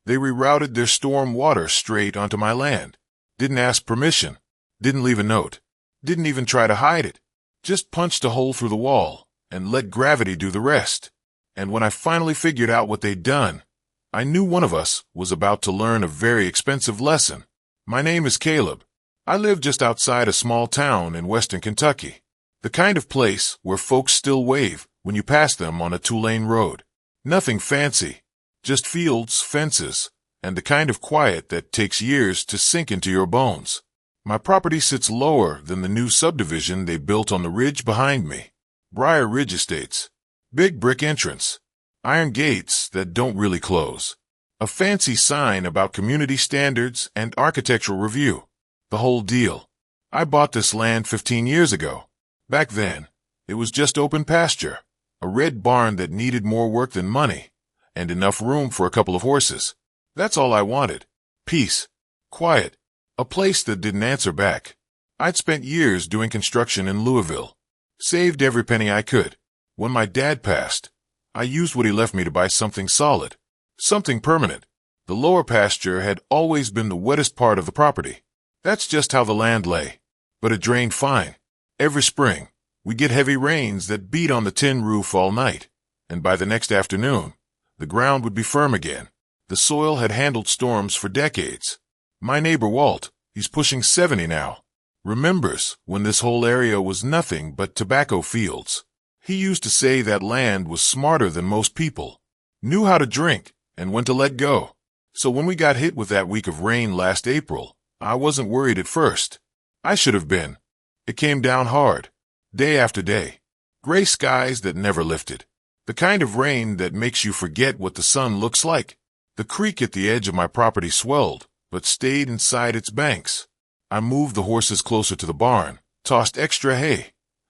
They rerouted their storm water straight onto my land. Didn't ask permission. Didn't leave a note. Didn't even try to hide it. Just punched a hole through the wall and let gravity do the rest. And when I finally figured out what they'd done, I knew one of us was about to learn a very expensive lesson. My name is Caleb. I live just outside a small town in western Kentucky. The kind of place where folks still wave when you pass them on a 2-lane road. Nothing fancy. Just fields, fences, and the kind of quiet that takes years to sink into your bones. My property sits lower than the new subdivision they built on the ridge behind me. Briar Ridge Estates. Big brick entrance. Iron gates that don't really close. A fancy sign about community standards and architectural review. The whole deal. I bought this land 15 years ago. Back then, it was just open pasture. A red barn that needed more work than money. And enough room for a couple of horses. That's all I wanted. Peace. Quiet. A place that didn't answer back. I'd spent years doing construction in Louisville. Saved every penny I could. When my dad passed, I used what he left me to buy something solid. Something permanent. The lower pasture had always been the wettest part of the property. That's just how the land lay. But it drained fine. Every spring, we'd get heavy rains that beat on the tin roof all night. And by the next afternoon, the ground would be firm again. The soil had handled storms for decades. My neighbor Walt, he's pushing 70 now, remembers when this whole area was nothing but tobacco fields. He used to say that land was smarter than most people, knew how to drink and when to let go. So when we got hit with that week of rain last April, I wasn't worried at first. I should have been. It came down hard, day after day. Gray skies that never lifted. The kind of rain that makes you forget what the sun looks like. The creek at the edge of my property swelled, but stayed inside its banks. I moved the horses closer to the barn, tossed extra hay.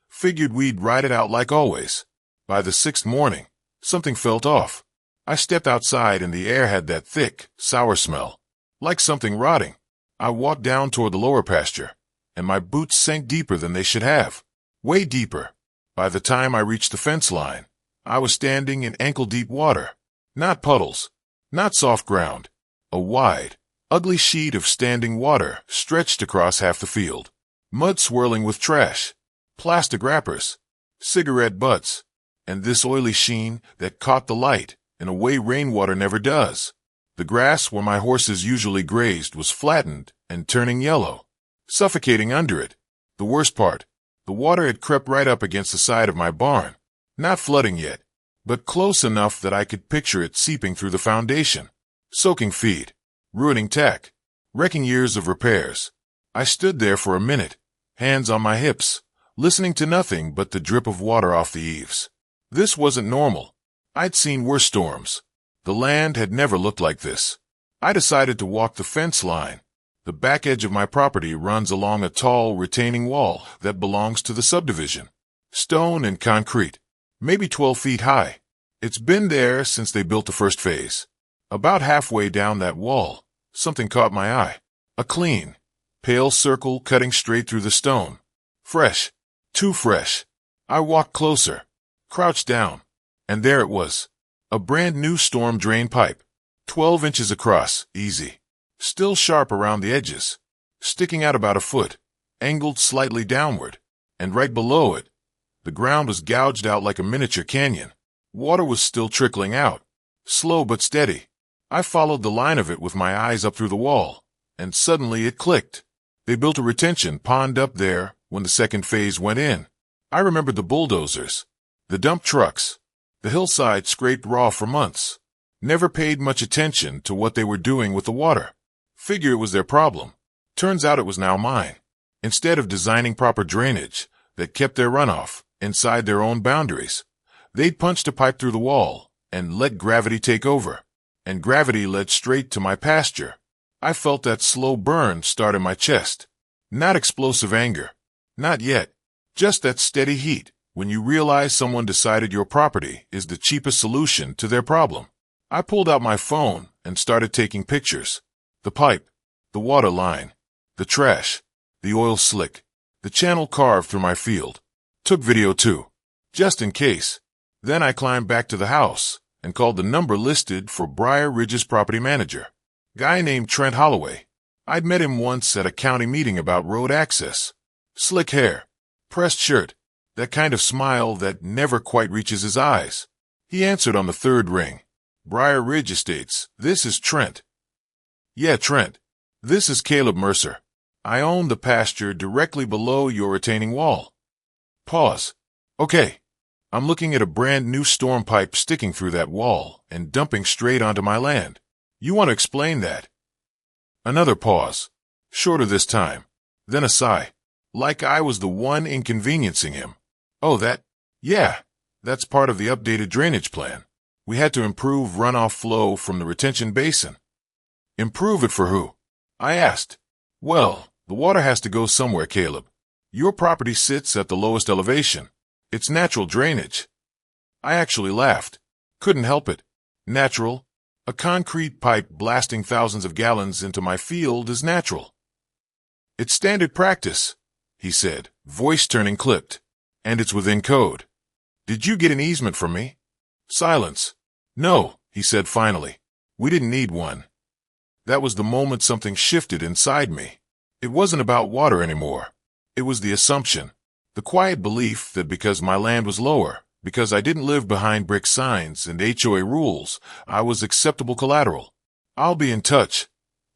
Figured we'd ride it out like always. By the 6th morning, something felt off. I stepped outside and the air had that thick, sour smell, like something rotting. I walked down toward the lower pasture, and my boots sank deeper than they should have. Way deeper. By the time I reached the fence line, I was standing in ankle-deep water. Not puddles, not soft ground. A wide, ugly sheet of standing water stretched across half the field. Mud swirling with trash, plastic wrappers, cigarette butts, and this oily sheen that caught the light in a way rainwater never does. The grass where my horses usually grazed was flattened and turning yellow, suffocating under it. The worst part, the water had crept right up against the side of my barn. Not flooding yet, but close enough that I could picture it seeping through the foundation, soaking feed, ruining tack, wrecking years of repairs. I stood there for a minute, hands on my hips, listening to nothing but the drip of water off the eaves. This wasn't normal. I'd seen worse storms. The land had never looked like this. I decided to walk the fence line. The back edge of my property runs along a tall retaining wall that belongs to the subdivision. Stone and concrete. Maybe 12 feet high. It's been there since they built the first phase. About halfway down that wall, something caught my eye. A clean, pale circle cutting straight through the stone. Fresh. Too fresh. I walked closer, crouched down, and there it was. A brand new storm drain pipe. 12 inches across, easy. Still sharp around the edges. Sticking out about a foot, angled slightly downward. And right below it, the ground was gouged out like a miniature canyon. Water was still trickling out, slow but steady. I followed the line of it with my eyes up through the wall, and suddenly it clicked. They built a retention pond up there when the second phase went in. I remembered the bulldozers, the dump trucks. The hillside scraped raw for months. Never paid much attention to what they were doing with the water. Figure it was their problem. Turns out it was now mine. Instead of designing proper drainage that kept their runoff inside their own boundaries, they'd punched a pipe through the wall and let gravity take over. And gravity led straight to my pasture. I felt that slow burn start in my chest. Not explosive anger. Not yet. Just that steady heat when you realize someone decided your property is the cheapest solution to their problem. I pulled out my phone and started taking pictures. The pipe, the water line, the trash, the oil slick, the channel carved through my field. Took video too, just in case. Then I climbed back to the house and called the number listed for Briar Ridge's property manager. Guy named Trent Holloway. I'd met him once at a county meeting about road access. Slick hair, pressed shirt, that kind of smile that never quite reaches his eyes. He answered on the third ring. Briar Ridge Estates, this is Trent. Yeah, Trent. This is Caleb Mercer. I own the pasture directly below your retaining wall. Pause. Okay. I'm looking at a brand new storm pipe sticking through that wall and dumping straight onto my land. You want to explain that? Another pause. Shorter this time. Then a sigh. Like I was the one inconveniencing him. Oh, yeah, that's part of the updated drainage plan. We had to improve runoff flow from the retention basin. Improve it for who? I asked. Well, the water has to go somewhere, Caleb. Your property sits at the lowest elevation. It's natural drainage. I actually laughed. Couldn't help it. Natural? A concrete pipe blasting thousands of gallons into my field is natural. It's standard practice, he said, voice turning clipped. And it's within code. Did you get an easement from me? Silence. No, he said finally. We didn't need one. That was the moment something shifted inside me. It wasn't about water anymore. It was the assumption, the quiet belief that because my land was lower, because I didn't live behind brick signs and HOA rules, I was acceptable collateral. I'll be in touch,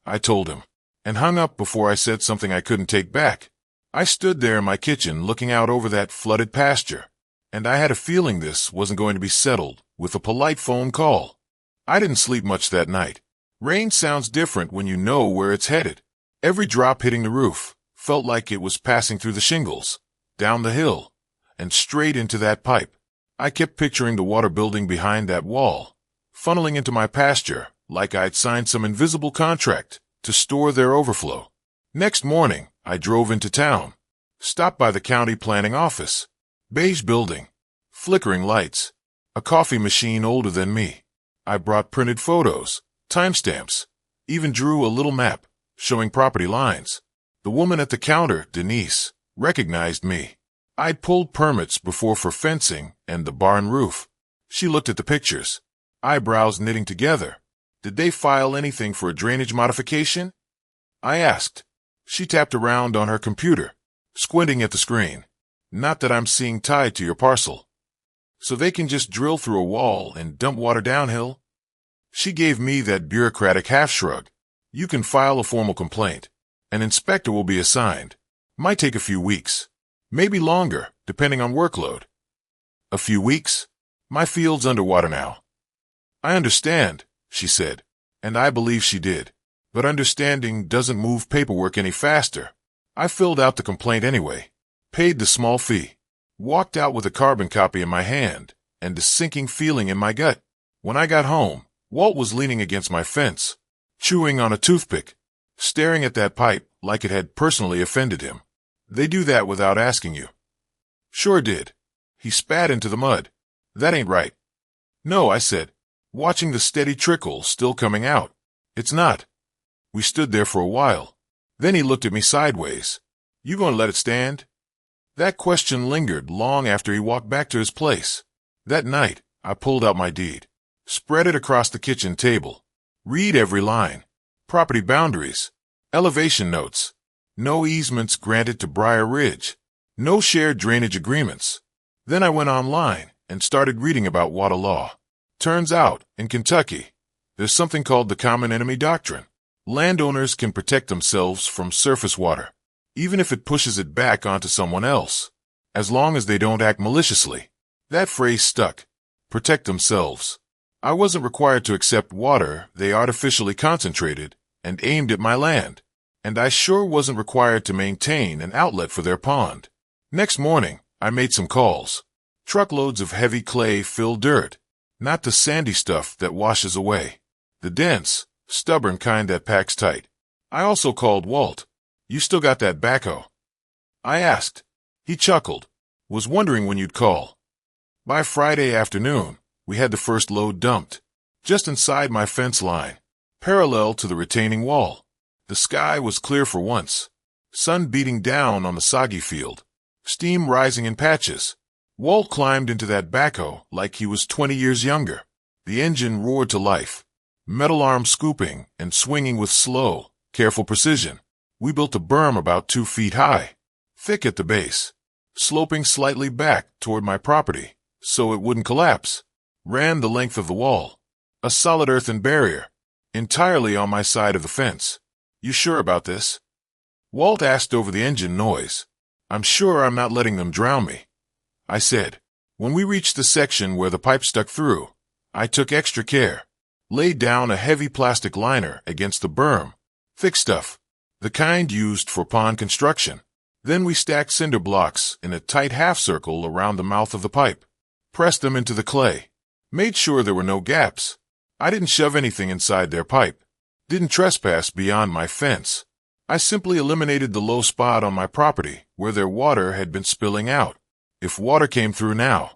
I told him, and hung up before I said something I couldn't take back. I stood there in my kitchen looking out over that flooded pasture, and I had a feeling this wasn't going to be settled with a polite phone call. I didn't sleep much that night. Rain sounds different when you know where it's headed. Every drop hitting the roof felt like it was passing through the shingles, down the hill, and straight into that pipe. I kept picturing the water building behind that wall, funneling into my pasture like I'd signed some invisible contract to store their overflow. Next morning, I drove into town, stopped by the county planning office. Beige building, flickering lights, a coffee machine older than me. I brought printed photos, timestamps, even drew a little map showing property lines. The woman at the counter, Denise, recognized me. I'd pulled permits before for fencing and the barn roof. She looked at the pictures, eyebrows knitting together. Did they file anything for a drainage modification? I asked. She tapped around on her computer, squinting at the screen. Not that I'm seeing tied to your parcel. So they can just drill through a wall and dump water downhill? She gave me that bureaucratic half-shrug. You can file a formal complaint. An inspector will be assigned. Might take a few weeks. Maybe longer, depending on workload. A few weeks? My field's underwater now. I understand, she said, and I believe she did. But understanding doesn't move paperwork any faster. I filled out the complaint anyway, paid the small fee, walked out with a carbon copy in my hand and a sinking feeling in my gut. When I got home, Walt was leaning against my fence, chewing on a toothpick, staring at that pipe like it had personally offended him. They do that without asking you. Sure did. He spat into the mud. That ain't right. No, I said, watching the steady trickle still coming out. It's not. We stood there for a while. Then he looked at me sideways. You gonna let it stand? That question lingered long after he walked back to his place. That night, I pulled out my deed, spread it across the kitchen table. Read every line. Property boundaries. Elevation notes. No easements granted to Briar Ridge. No shared drainage agreements. Then I went online and started reading about water law. Turns out, in Kentucky, there's something called the common enemy doctrine. Landowners can protect themselves from surface water, even if it pushes it back onto someone else, as long as they don't act maliciously. That phrase stuck. Protect themselves. I wasn't required to accept water they artificially concentrated and aimed at my land, and I sure wasn't required to maintain an outlet for their pond. Next morning, I made some calls. Truckloads of heavy clay-filled dirt, not the sandy stuff that washes away. The dense, stubborn kind that packs tight. I also called Walt. You still got that backhoe? I asked. He chuckled. Was wondering when you'd call. By Friday afternoon, we had the first load dumped, just inside my fence line, parallel to the retaining wall. The sky was clear for once. Sun beating down on the soggy field. Steam rising in patches. Walt climbed into that backhoe like he was 20 years younger. The engine roared to life, metal arms scooping and swinging with slow, careful precision. We built a berm about 2 feet high, thick at the base, sloping slightly back toward my property so it wouldn't collapse. Ran the length of the wall, a solid earthen barrier, entirely on my side of the fence. You sure about this? Walt asked over the engine noise. I'm sure I'm not letting them drown me, I said. When we reached the section where the pipe stuck through, I took extra care. Laid down a heavy plastic liner against the berm, thick stuff, the kind used for pond construction. Then we stacked cinder blocks in a tight half circle around the mouth of the pipe, pressed them into the clay, made sure there were no gaps. I didn't shove anything inside their pipe, didn't trespass beyond my fence. I simply eliminated the low spot on my property where their water had been spilling out. If water came through now,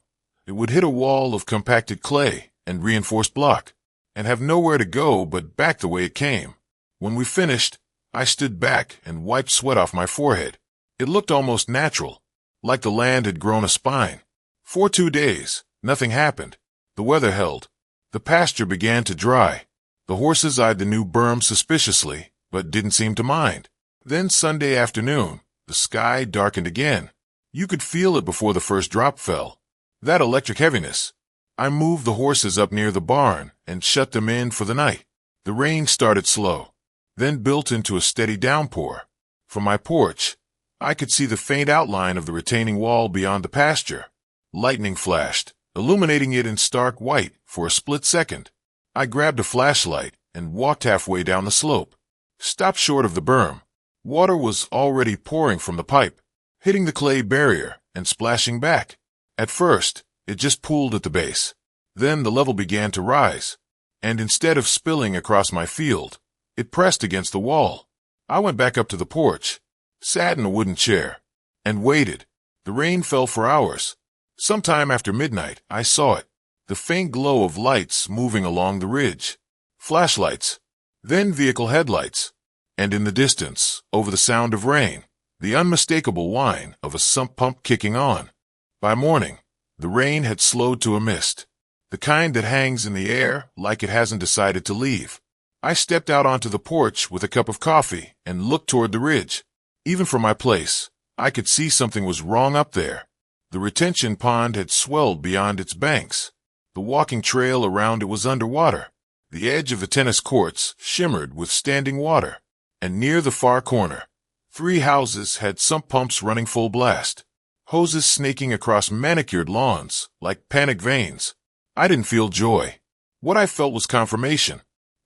it would hit a wall of compacted clay and reinforced block, and have nowhere to go but back the way it came. When we finished, I stood back and wiped sweat off my forehead. It looked almost natural, like the land had grown a spine. For 2 days, nothing happened. The weather held. The pasture began to dry. The horses eyed the new berm suspiciously, but didn't seem to mind. Then Sunday afternoon, the sky darkened again. You could feel it before the first drop fell. That electric heaviness. I moved the horses up near the barn and shut them in for the night. The rain started slow, then built into a steady downpour. From my porch, I could see the faint outline of the retaining wall beyond the pasture. Lightning flashed, illuminating it in stark white for a split second. I grabbed a flashlight and walked halfway down the slope. Stopped short of the berm. Water was already pouring from the pipe, hitting the clay barrier and splashing back. At first, it just pooled at the base. Then the level began to rise, and instead of spilling across my field, it pressed against the wall. I went back up to the porch, sat in a wooden chair, and waited. The rain fell for hours. Sometime after midnight, I saw it, the faint glow of lights moving along the ridge. Flashlights, then vehicle headlights, and in the distance, over the sound of rain, the unmistakable whine of a sump pump kicking on. By morning, the rain had slowed to a mist, the kind that hangs in the air like it hasn't decided to leave. I stepped out onto the porch with a cup of coffee and looked toward the ridge. Even from my place, I could see something was wrong up there. The retention pond had swelled beyond its banks. The walking trail around it was underwater. The edge of the tennis courts shimmered with standing water. And near the far corner, 3 houses had sump pumps running full blast, hoses snaking across manicured lawns like panic veins. I didn't feel joy. What I felt was confirmation.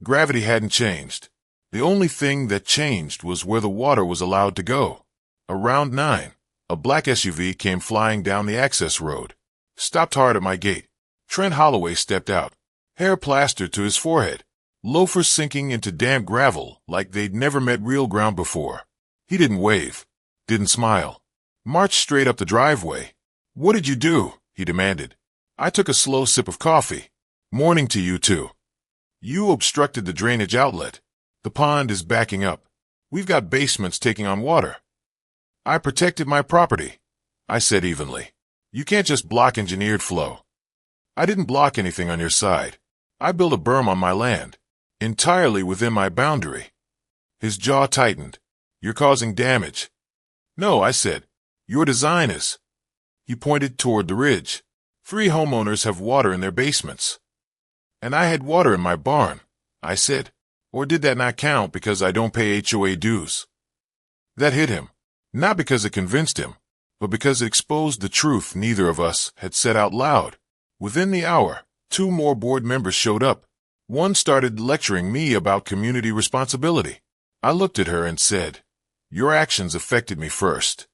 Gravity hadn't changed. The only thing that changed was where the water was allowed to go. Around 9, a black SUV came flying down the access road, stopped hard at my gate. Trent Holloway stepped out, hair plastered to his forehead, loafers sinking into damp gravel like they'd never met real ground before. He didn't wave, didn't smile, marched straight up the driveway. "What did you do?" he demanded. I took a slow sip of coffee. "Morning to you too. You obstructed the drainage outlet. The pond is backing up. We've got basements taking on water." "I protected my property," I said evenly. "You can't just block engineered flow." "I didn't block anything on your side. I built a berm on my land, entirely within my boundary." His jaw tightened. "You're causing damage." "No," I said. "Your design is." He pointed toward the ridge. 3 homeowners have water in their basements. "And I had water in my barn," I said. "Or did that not count because I don't pay HOA dues?" That hit him. Not because it convinced him, but because it exposed the truth neither of us had said out loud. Within the hour, 2 more board members showed up. One started lecturing me about community responsibility. I looked at her and said, "Your actions affected me first."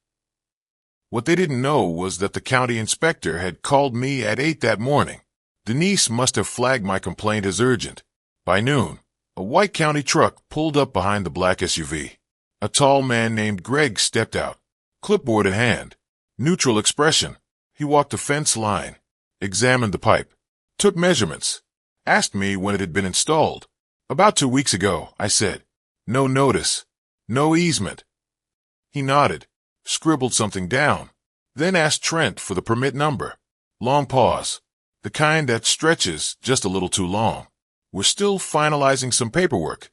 What they didn't know was that the county inspector had called me at 8 that morning. Denise must have flagged my complaint as urgent. By noon, a white county truck pulled up behind the black SUV. A tall man named Greg stepped out, clipboard in hand, neutral expression. He walked the fence line, examined the pipe, took measurements, asked me when it had been installed. "About 2 weeks ago," I said. "No notice, no easement." He nodded, scribbled something down, then asked Trent for the permit number. Long pause. The kind that stretches just a little too long. We're still finalizing some paperwork,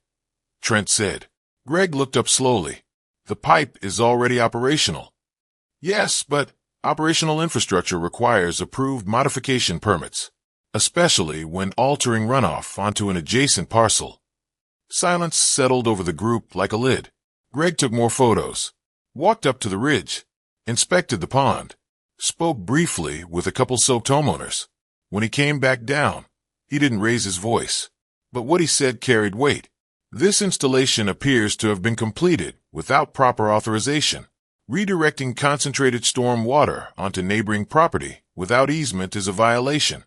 Trent said. Greg looked up slowly. The pipe is already operational. Yes, but operational infrastructure requires approved modification permits, especially when altering runoff onto an adjacent parcel. Silence settled over the group like a lid. Greg took more photos, walked up to the ridge, inspected the pond, spoke briefly with a couple soaked homeowners. When he came back down, he didn't raise his voice, but what he said carried weight. This installation appears to have been completed without proper authorization. Redirecting concentrated storm water onto neighboring property without easement is a violation.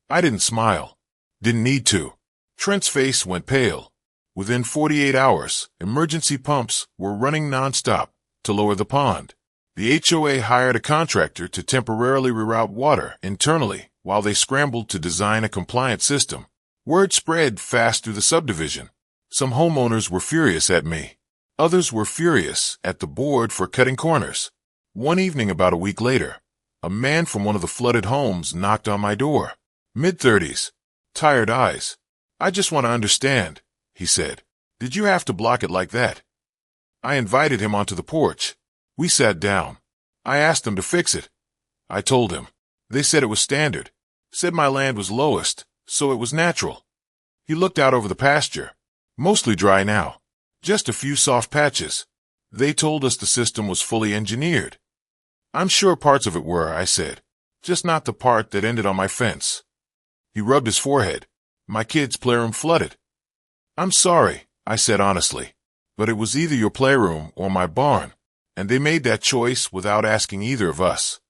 I didn't smile. Didn't need to. Trent's face went pale. Within 48 hours, emergency pumps were running nonstop to lower the pond. The HOA hired a contractor to temporarily reroute water internally while they scrambled to design a compliant system. Word spread fast through the subdivision. Some homeowners were furious at me. Others were furious at the board for cutting corners. One evening about a week later, a man from one of the flooded homes knocked on my door. Mid-30s. Tired eyes. I just want to understand, he said. Did you have to block it like that? I invited him onto the porch. We sat down. I asked them to fix it. I told him. They said it was standard. Said my land was lowest, so it was natural. He looked out over the pasture. Mostly dry now. Just a few soft patches. They told us the system was fully engineered. I'm sure parts of it were, I said. Just not the part that ended on my fence. He rubbed his forehead. My kids' playroom flooded. I'm sorry, I said honestly, but it was either your playroom or my barn, and they made that choice without asking either of us.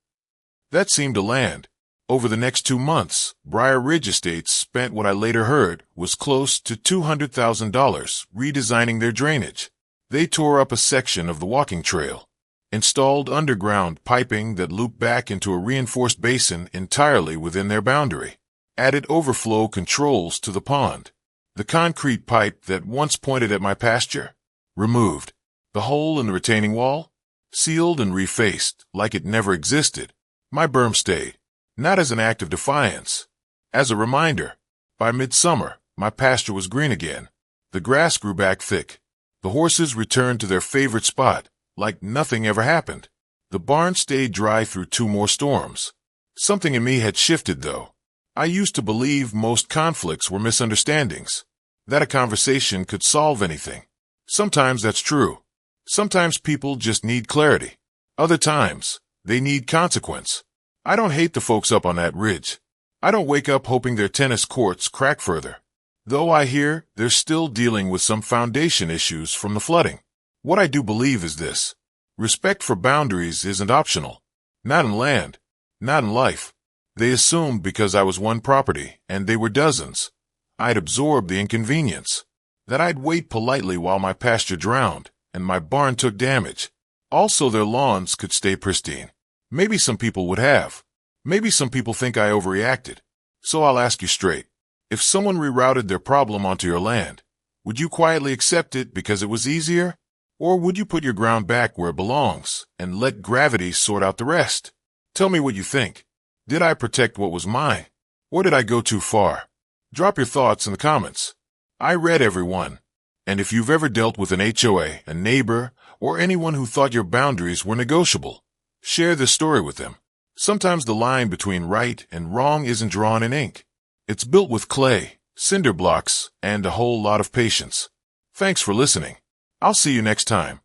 That seemed to land. Over the next 2 months, Briar Ridge Estates spent what I later heard was close to $200,000 redesigning their drainage. They tore up a section of the walking trail, installed underground piping that looped back into a reinforced basin entirely within their boundary, added overflow controls to the pond. The concrete pipe that once pointed at my pasture, removed. The hole in the retaining wall, sealed and refaced like it never existed. My berm stayed. Not as an act of defiance. As a reminder, by midsummer, my pasture was green again. The grass grew back thick. The horses returned to their favorite spot, like nothing ever happened. The barn stayed dry through 2 more storms. Something in me had shifted, though. I used to believe most conflicts were misunderstandings, that a conversation could solve anything. Sometimes that's true. Sometimes people just need clarity. Other times, they need consequence. I don't hate the folks up on that ridge. I don't wake up hoping their tennis courts crack further. Though I hear they're still dealing with some foundation issues from the flooding. What I do believe is this. Respect for boundaries isn't optional. Not in land. Not in life. They assumed because I was one property, and they were dozens, I'd absorb the inconvenience. That I'd wait politely while my pasture drowned, and my barn took damage. Also their lawns could stay pristine. Maybe some people would have. Maybe some people think I overreacted. So I'll ask you straight. If someone rerouted their problem onto your land, would you quietly accept it because it was easier? Or would you put your ground back where it belongs and let gravity sort out the rest? Tell me what you think. Did I protect what was mine? Or did I go too far? Drop your thoughts in the comments. I read everyone. And if you've ever dealt with an HOA, a neighbor, or anyone who thought your boundaries were negotiable, share this story with them. Sometimes the line between right and wrong isn't drawn in ink. It's built with clay, cinder blocks, and a whole lot of patience. Thanks for listening. I'll see you next time.